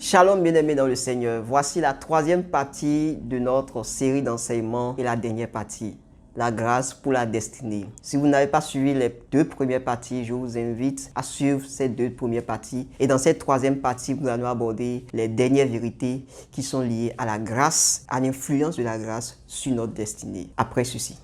Shalom bien-aimés dans le Seigneur, voici la troisième partie de notre série d'enseignements et la dernière partie, la grâce pour la destinée. Si vous n'avez pas suivi les deux premières parties, je vous invite à suivre ces deux premières parties. Et dans cette troisième partie, nous allons aborder les dernières vérités qui sont liées à la grâce, à l'influence de la grâce sur notre destinée. Après ceci.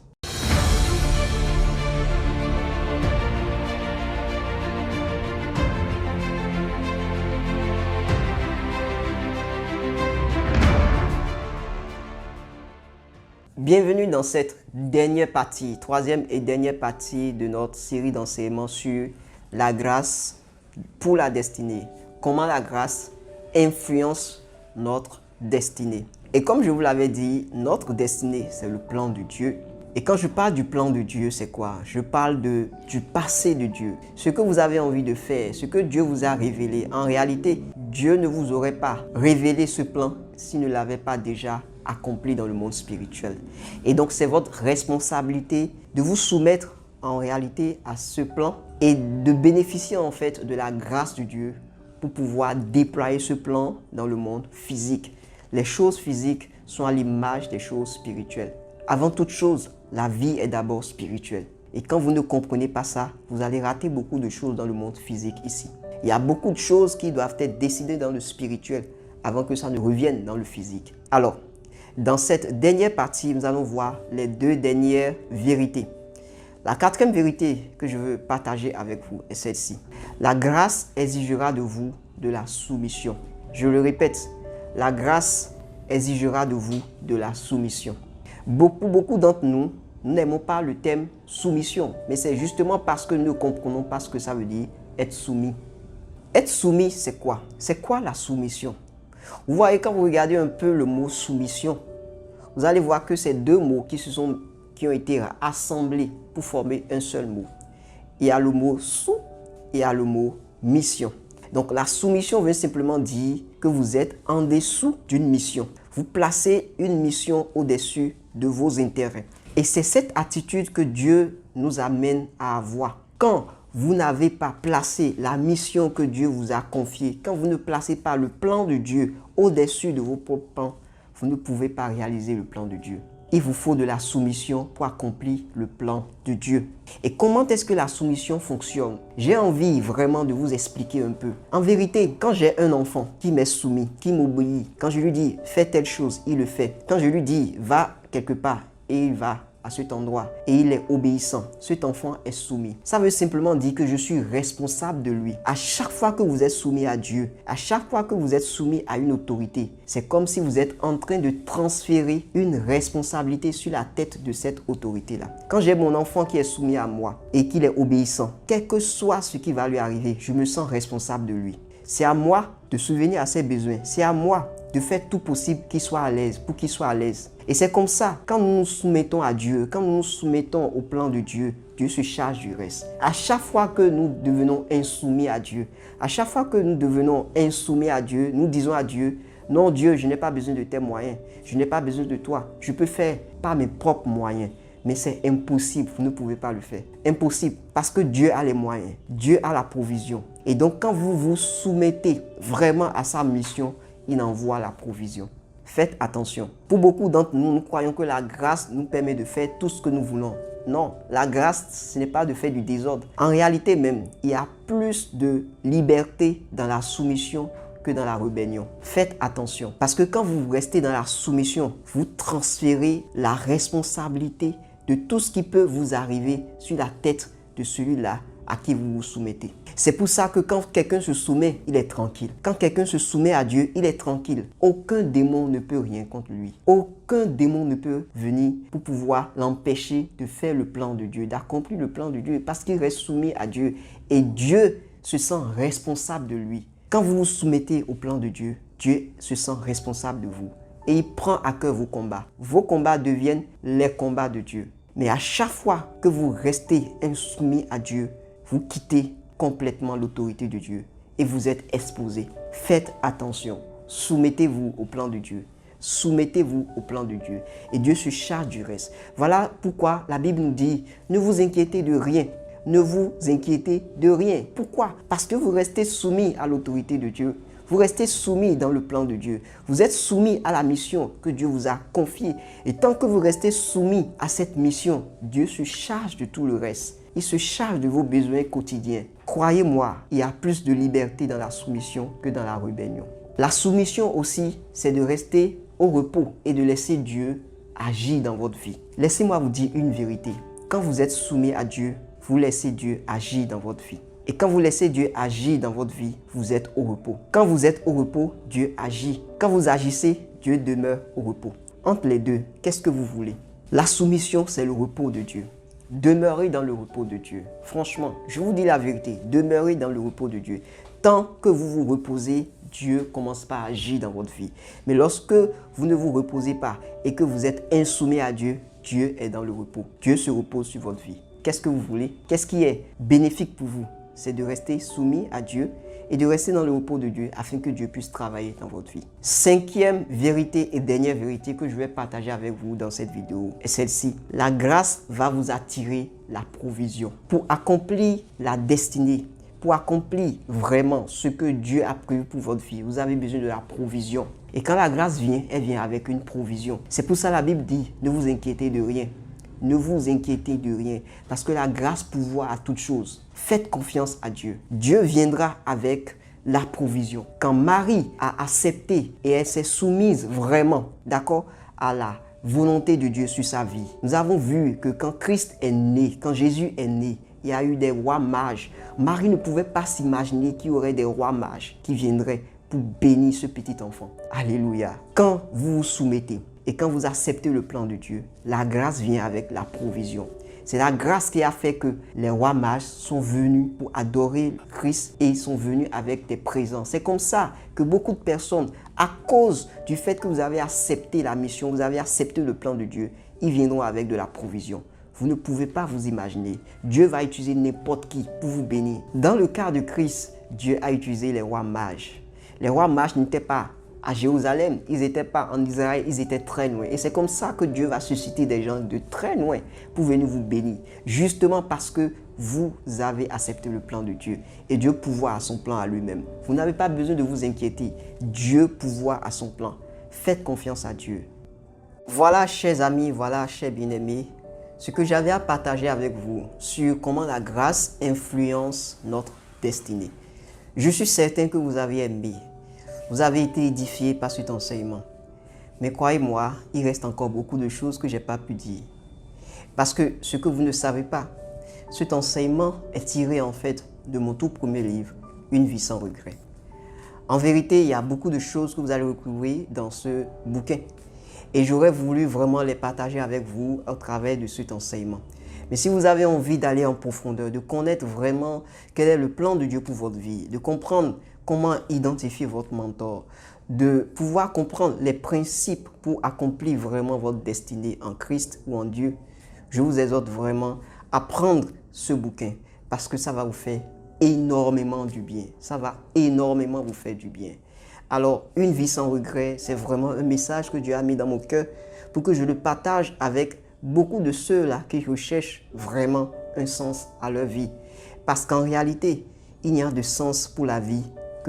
Bienvenue dans cette dernière partie, troisième et dernière partie de notre série d'enseignements sur la grâce pour la destinée. Comment la grâce influence notre destinée. Et comme je vous l'avais dit, notre destinée, c'est le plan de Dieu. Et quand je parle du plan de Dieu, c'est quoi? Je parle du passé de Dieu. Ce que vous avez envie de faire, ce que Dieu vous a révélé. En réalité, Dieu ne vous aurait pas révélé ce plan s'il ne l'avait pas déjà accompli dans le monde spirituel. Et donc, c'est votre responsabilité de vous soumettre en réalité à ce plan et de bénéficier en fait de la grâce de Dieu pour pouvoir déployer ce plan dans le monde physique. Les choses physiques sont à l'image des choses spirituelles. Avant toute chose, la vie est d'abord spirituelle. Et quand vous ne comprenez pas ça, vous allez rater beaucoup de choses dans le monde physique ici. Il y a beaucoup de choses qui doivent être décidées dans le spirituel avant que ça ne revienne dans le physique. Alors, dans cette dernière partie, nous allons voir les deux dernières vérités. La quatrième vérité que je veux partager avec vous est celle-ci. La grâce exigera de vous de la soumission. Je le répète, la grâce exigera de vous de la soumission. Beaucoup d'entre nous, nous n'aimons pas le thème soumission, mais c'est justement parce que nous ne comprenons pas ce que ça veut dire être soumis. Être soumis, c'est quoi? C'est quoi la soumission? Vous voyez, quand vous regardez un peu le mot soumission, vous allez voir que c'est deux mots qui ont été assemblés pour former un seul mot. Il y a le mot sous et il y a le mot mission. Donc la soumission veut simplement dire que vous êtes en dessous d'une mission. Vous placez une mission au-dessus de vos intérêts. Et c'est cette attitude que Dieu nous amène à avoir. Quand vous n'avez pas placé la mission que Dieu vous a confiée, quand vous ne placez pas le plan de Dieu au-dessus de vos propres plans, vous ne pouvez pas réaliser le plan de Dieu. Il vous faut de la soumission pour accomplir le plan de Dieu. Et comment est-ce que la soumission fonctionne? J'ai envie vraiment de vous expliquer un peu. En vérité, quand j'ai un enfant qui m'est soumis, qui m'obéit, quand je lui dis fais telle chose, il le fait. Quand je lui dis va quelque part et il va à cet endroit et il est obéissant, cet enfant est soumis. Ça veut simplement dire que je suis responsable de lui. À chaque fois que vous êtes soumis à Dieu, à chaque fois que vous êtes soumis à une autorité, c'est comme si vous êtes en train de transférer une responsabilité sur la tête de cette autorité-là. Quand j'ai mon enfant qui est soumis à moi et qu'il est obéissant, quel que soit ce qui va lui arriver, je me sens responsable de lui. C'est à moi de subvenir à ses besoins. C'est à moi de faire tout possible qu'il soit à l'aise, pour qu'il soit à l'aise. Et c'est comme ça, quand nous nous soumettons à Dieu, quand nous nous soumettons au plan de Dieu, Dieu se charge du reste. À chaque fois que nous devenons insoumis à Dieu, à chaque fois que nous devenons insoumis à Dieu, nous disons à Dieu, non Dieu, je n'ai pas besoin de tes moyens, je n'ai pas besoin de toi, je peux faire par mes propres moyens. Mais c'est impossible, vous ne pouvez pas le faire. Impossible, parce que Dieu a les moyens, Dieu a la provision. Et donc quand vous vous soumettez vraiment à sa mission, il envoie la provision. Faites attention. Pour beaucoup d'entre nous, nous croyons que la grâce nous permet de faire tout ce que nous voulons. Non, la grâce, ce n'est pas de faire du désordre. En réalité même, il y a plus de liberté dans la soumission que dans la rébellion. Faites attention. Parce que quand vous restez dans la soumission, vous transférez la responsabilité de tout ce qui peut vous arriver sur la tête de celui-là à qui vous vous soumettez. C'est pour ça que quand quelqu'un se soumet, il est tranquille. Quand quelqu'un se soumet à Dieu, il est tranquille. Aucun démon ne peut rien contre lui. Aucun démon ne peut venir pour pouvoir l'empêcher de faire le plan de Dieu, d'accomplir le plan de Dieu, parce qu'il reste soumis à Dieu. Et Dieu se sent responsable de lui. Quand vous vous soumettez au plan de Dieu, Dieu se sent responsable de vous. Et il prend à cœur vos combats. Vos combats deviennent les combats de Dieu. Mais à chaque fois que vous restez insoumis à Dieu, vous quittez complètement l'autorité de Dieu et vous êtes exposé. Faites attention. Soumettez-vous au plan de Dieu. Soumettez-vous au plan de Dieu. Et Dieu se charge du reste. Voilà pourquoi la Bible nous dit, ne vous inquiétez de rien. Ne vous inquiétez de rien. Pourquoi? Parce que vous restez soumis à l'autorité de Dieu. Vous restez soumis dans le plan de Dieu. Vous êtes soumis à la mission que Dieu vous a confiée. Et tant que vous restez soumis à cette mission, Dieu se charge de tout le reste. Il se charge de vos besoins quotidiens. Croyez-moi, il y a plus de liberté dans la soumission que dans la rébellion. La soumission aussi, c'est de rester au repos et de laisser Dieu agir dans votre vie. Laissez-moi vous dire une vérité. Quand vous êtes soumis à Dieu, vous laissez Dieu agir dans votre vie. Et quand vous laissez Dieu agir dans votre vie, vous êtes au repos. Quand vous êtes au repos, Dieu agit. Quand vous agissez, Dieu demeure au repos. Entre les deux, qu'est-ce que vous voulez? La soumission, c'est le repos de Dieu. Demeurez dans le repos de Dieu. Franchement, je vous dis la vérité, demeurez dans le repos de Dieu. Tant que vous vous reposez, Dieu commence par agir dans votre vie. Mais lorsque vous ne vous reposez pas et que vous êtes insoumis à Dieu, Dieu est dans le repos. Dieu se repose sur votre vie. Qu'est-ce que vous voulez? Qu'est-ce qui est bénéfique pour vous? C'est de rester soumis à Dieu et de rester dans le repos de Dieu afin que Dieu puisse travailler dans votre vie. Cinquième vérité et dernière vérité que je vais partager avec vous dans cette vidéo est celle-ci. La grâce va vous attirer la provision. Pour accomplir la destinée, pour accomplir vraiment ce que Dieu a prévu pour votre vie, vous avez besoin de la provision. Et quand la grâce vient, elle vient avec une provision. C'est pour ça que la Bible dit, ne vous inquiétez de rien. Ne vous inquiétez de rien, parce que la grâce pourvoit à toutes choses. Faites confiance à Dieu. Dieu viendra avec la provision. Quand Marie a accepté et elle s'est soumise vraiment, d'accord, à la volonté de Dieu sur sa vie, nous avons vu que quand Christ est né, quand Jésus est né, il y a eu des rois mages. Marie ne pouvait pas s'imaginer qu'il y aurait des rois mages qui viendraient pour bénir ce petit enfant. Alléluia. Quand vous vous soumettez, et quand vous acceptez le plan de Dieu, la grâce vient avec la provision. C'est la grâce qui a fait que les rois mages sont venus pour adorer Christ et ils sont venus avec des présents. C'est comme ça que beaucoup de personnes, à cause du fait que vous avez accepté la mission, vous avez accepté le plan de Dieu, ils viendront avec de la provision. Vous ne pouvez pas vous imaginer. Dieu va utiliser n'importe qui pour vous bénir. Dans le cas de Christ, Dieu a utilisé les rois mages. Les rois mages n'étaient pas à Jérusalem, ils n'étaient pas en Israël, ils étaient très loin. Et c'est comme ça que Dieu va susciter des gens de très loin pour venir vous bénir. Justement parce que vous avez accepté le plan de Dieu. Et Dieu pourvoit à son plan à lui-même. Vous n'avez pas besoin de vous inquiéter. Dieu pourvoit à son plan. Faites confiance à Dieu. Voilà, chers amis, voilà, chers bien-aimés, ce que j'avais à partager avec vous sur comment la grâce influence notre destinée. Je suis certain que vous avez aimé. Vous avez été édifié par cet enseignement. Mais croyez-moi, il reste encore beaucoup de choses que je n'ai pas pu dire. Parce que ce que vous ne savez pas, cet enseignement est tiré en fait de mon tout premier livre, Une vie sans regret. En vérité, il y a beaucoup de choses que vous allez retrouver dans ce bouquin. Et j'aurais voulu vraiment les partager avec vous au travers de cet enseignement. Mais si vous avez envie d'aller en profondeur, de connaître vraiment quel est le plan de Dieu pour votre vie, de comprendre comment identifier votre mentor, de pouvoir comprendre les principes pour accomplir vraiment votre destinée en Christ ou en Dieu, je vous exhorte vraiment à prendre ce bouquin parce que ça va vous faire énormément du bien. Ça va énormément vous faire du bien. Alors, une vie sans regret, c'est vraiment un message que Dieu a mis dans mon cœur pour que je le partage avec beaucoup de ceux-là qui recherchent vraiment un sens à leur vie. Parce qu'en réalité, il n'y a de sens pour la vie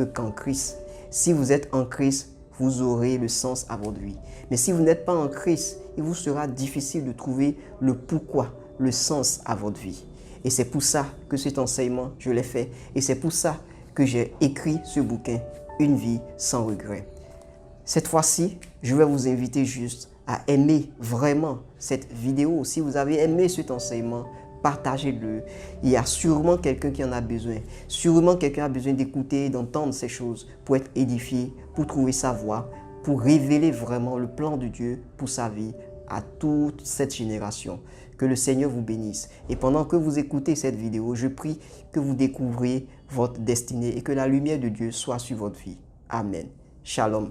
qu'en Christ. Si vous êtes en Christ, vous aurez le sens à votre vie. Mais si vous n'êtes pas en Christ, il vous sera difficile de trouver le pourquoi, le sens à votre vie. Et c'est pour ça que cet enseignement, je l'ai fait. Et c'est pour ça que j'ai écrit ce bouquin, Une vie sans regret. Cette fois-ci, je vais vous inviter juste à aimer vraiment cette vidéo. Si vous avez aimé cet enseignement, partagez-le. Il y a sûrement quelqu'un qui en a besoin. Sûrement quelqu'un a besoin d'écouter, d'entendre ces choses pour être édifié, pour trouver sa voie, pour révéler vraiment le plan de Dieu pour sa vie à toute cette génération. Que le Seigneur vous bénisse. Et pendant que vous écoutez cette vidéo, je prie que vous découvriez votre destinée et que la lumière de Dieu soit sur votre vie. Amen. Shalom.